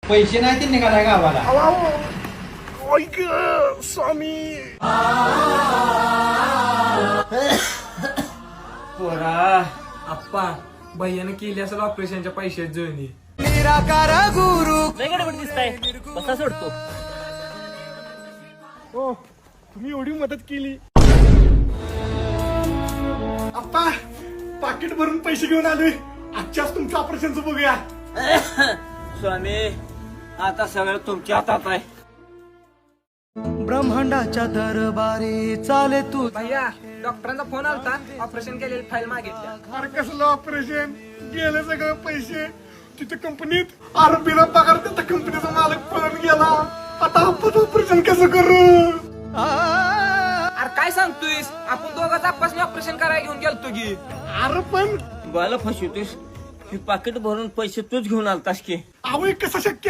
पैसे नाही ते निघालाय गावाला. स्वामी पोरा आप्पा भैयानं केली असेल ऑपरेशनच्या पैशाची जुळणी. निराकार गुरु. लय गडबड दिसताय, बसा सोडतो. हो तुम्ही एवढी मदत केली. आप्पा पाकिट भरून पैसे घेऊन आलोय. आजच्याच तुमच्या ऑपरेशनचं बघूया. स्वामी आता सगळं तुमच्या हातात आहे. ब्रह्मांडाच्या दरबारी चाले तू. भैया डॉक्टरांचा फोन आलता, ऑपरेशन केलेली फाईल मागितल्या. अरे कसलं ऑपरेशन गेले सगळं पैसे तिथे कंपनीत. अरे बिना पगार त्या कंपनीचा मालक पळून गेला. आता आपण ऑपरेशन कसं करू. अरे काय सांगतोयस, आपण दोघांच आप्पासनी ऑपरेशन करायला घेऊन गेलतो की. अरे पण बाला फसवतोस, हे पाकिट भरून पैसे तूच घेऊन आलतास की. अहो हे कसं शक्य